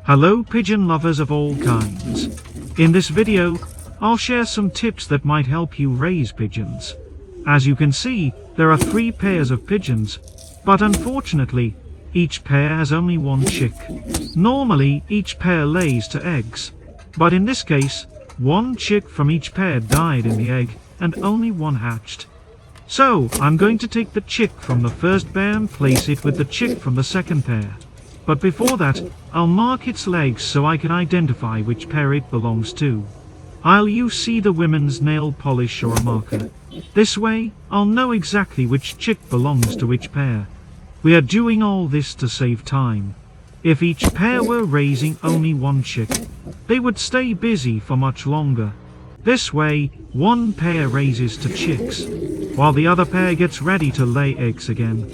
Hello pigeon lovers of all kinds. In this video, I'll share some tips that might help you raise pigeons. As you can see, there are 3 pairs of pigeons, but unfortunately, each pair has only one chick. Normally, each pair lays 2 eggs, but in this case, one chick from each pair died in the egg and only one hatched. So, I'm going to take the chick from the first pair and place it with the chick from the second pair. But before that, I'll mark its legs so I can identify which pair it belongs to. I'll use the women's nail polish or a marker. This way, I'll know exactly which chick belongs to which pair. We are doing all this to save time. If each pair were raising only one chick, they would stay busy for much longer. This way, one pair raises 2 chicks, while the other pair gets ready to lay eggs again.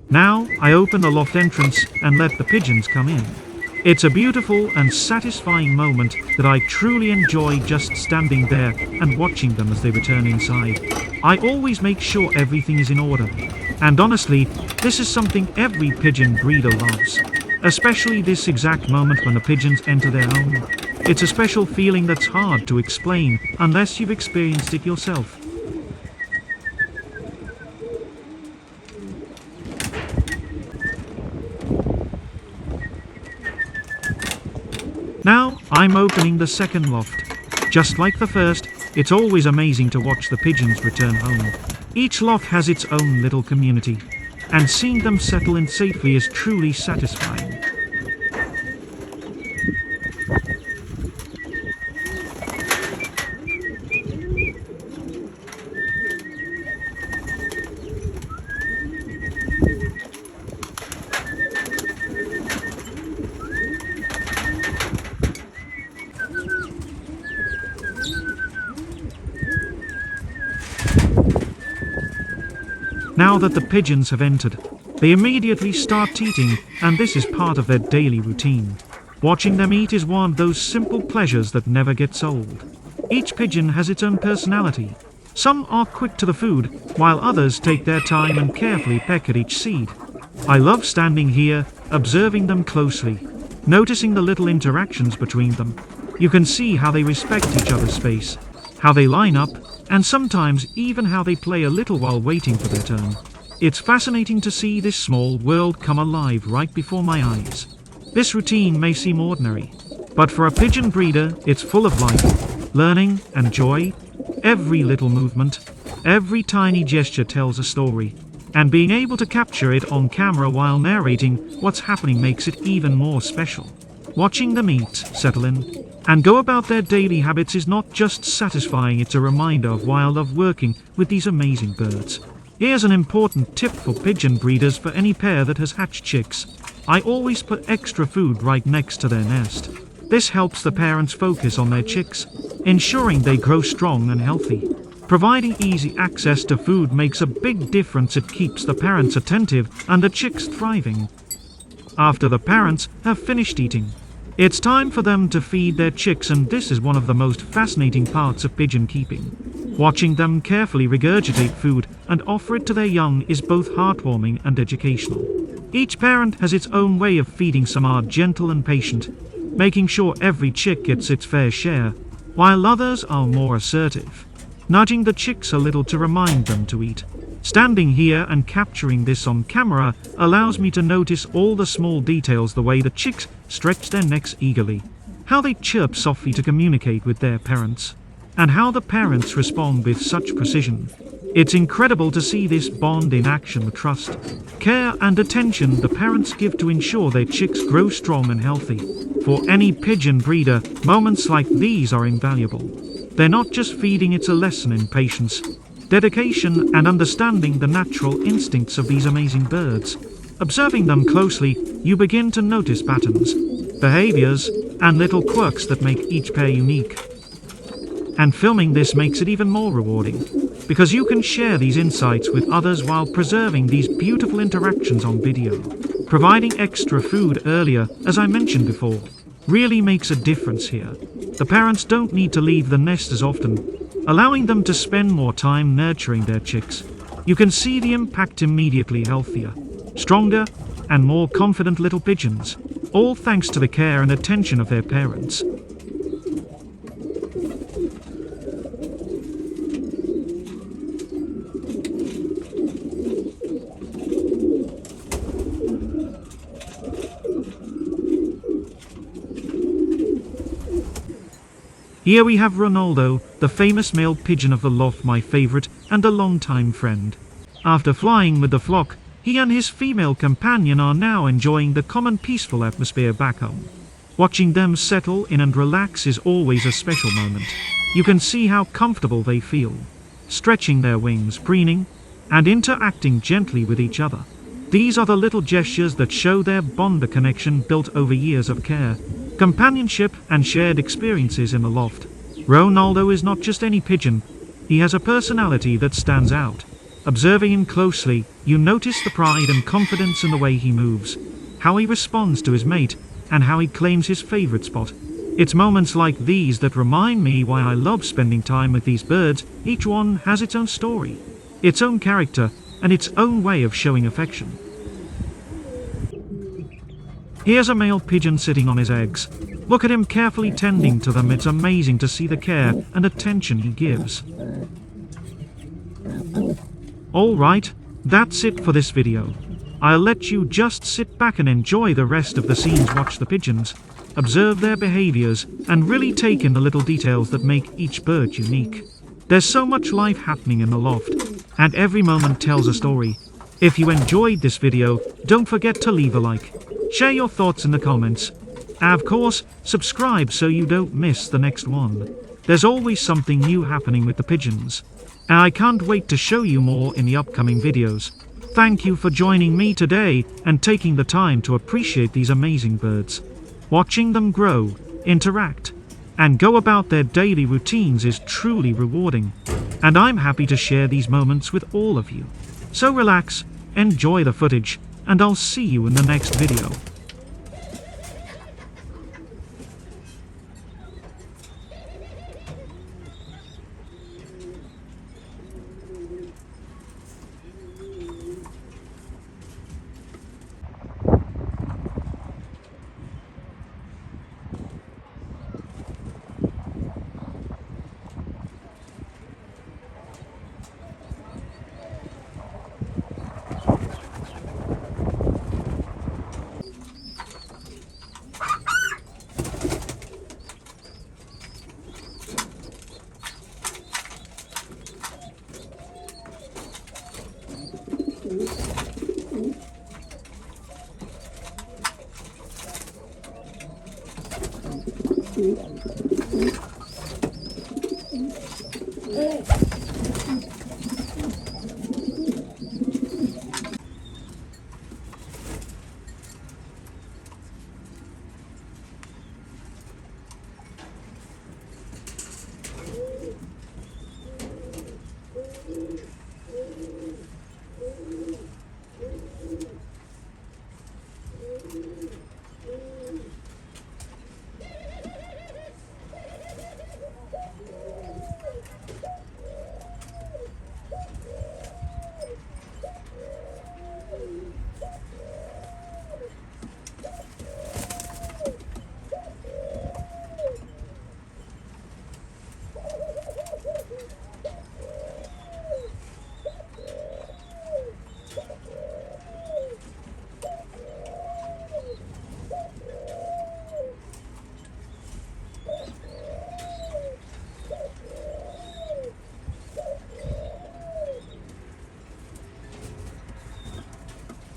Now, I open the loft entrance and let the pigeons come in. It's a beautiful and satisfying moment that I truly enjoy, just standing there and watching them as they return inside. I always make sure everything is in order. And honestly, this is something every pigeon breeder loves. Especially this exact moment when the pigeons enter their home. It's a special feeling that's hard to explain unless you've experienced it yourself. Now, I'm opening the second loft. Just like the first, it's always amazing to watch the pigeons return home. Each loft has its own little community, and seeing them settle in safely is truly satisfying. Now that the pigeons have entered, they immediately start eating, and this is part of their daily routine. Watching them eat is one of those simple pleasures that never gets old. Each pigeon has its own personality. Some are quick to the food, while others take their time and carefully peck at each seed. I love standing here, observing them closely, noticing the little interactions between them. You can see how they respect each other's space, how they line up, and sometimes even how they play a little while waiting for their turn. It's fascinating to see this small world come alive right before my eyes. This routine may seem ordinary, but for a pigeon breeder, it's full of life, learning, and joy. Every little movement, every tiny gesture tells a story, and being able to capture it on camera while narrating what's happening makes it even more special. Watching them eat, settle in, and go about their daily habits is not just satisfying, it's a reminder of why I love working with these amazing birds. Here's an important tip for pigeon breeders: for any pair that has hatched chicks, I always put extra food right next to their nest. This helps the parents focus on their chicks, ensuring they grow strong and healthy. Providing easy access to food makes a big difference. It keeps the parents attentive and the chicks thriving. After the parents have finished eating, it's time for them to feed their chicks, and this is one of the most fascinating parts of pigeon keeping. Watching them carefully regurgitate food and offer it to their young is both heartwarming and educational. Each parent has its own way of feeding. Some are gentle and patient, making sure every chick gets its fair share, while others are more assertive, nudging the chicks a little to remind them to eat. Standing here and capturing this on camera allows me to notice all the small details, the way the chicks stretch their necks eagerly, how they chirp softly to communicate with their parents, and how the parents respond with such precision. It's incredible to see this bond in action, the trust, care and attention the parents give to ensure their chicks grow strong and healthy. For any pigeon breeder, moments like these are invaluable. They're not just feeding, it's a lesson in patience, dedication and understanding the natural instincts of these amazing birds. Observing them closely, you begin to notice patterns, behaviors, and little quirks that make each pair unique. And filming this makes it even more rewarding, because you can share these insights with others while preserving these beautiful interactions on video. Providing extra food earlier, as I mentioned before, really makes a difference here. The parents don't need to leave the nest as often, allowing them to spend more time nurturing their chicks. You can see the impact immediately: healthier, stronger, and more confident little pigeons, all thanks to the care and attention of their parents. Here we have Ronaldo, the famous male pigeon of the loft, my favorite and a long-time friend. After flying with the flock, he and his female companion are now enjoying the common peaceful atmosphere back home. Watching them settle in and relax is always a special moment. You can see how comfortable they feel, stretching their wings, preening, and interacting gently with each other. These are the little gestures that show their bond, a connection built over years of care, companionship, and shared experiences in the loft. Ronaldo is not just any pigeon, he has a personality that stands out. Observing him closely, you notice the pride and confidence in the way he moves, how he responds to his mate, and how he claims his favorite spot. It's moments like these that remind me why I love spending time with these birds. Each one has its own story, its own character, and its own way of showing affection. Here's a male pigeon sitting on his eggs. Look at him carefully tending to them. It's amazing to see the care and attention he gives. Alright, that's it for this video. I'll let you just sit back and enjoy the rest of the scenes. Watch the pigeons, observe their behaviors, and really take in the little details that make each bird unique. There's so much life happening in the loft, and every moment tells a story. If you enjoyed this video, don't forget to leave a like. Share your thoughts in the comments. And of course, subscribe so you don't miss the next one. There's always something new happening with the pigeons, and I can't wait to show you more in the upcoming videos. Thank you for joining me today and taking the time to appreciate these amazing birds. Watching them grow, interact, and go about their daily routines is truly rewarding, and I'm happy to share these moments with all of you. So relax, enjoy the footage, and I'll see you in the next video.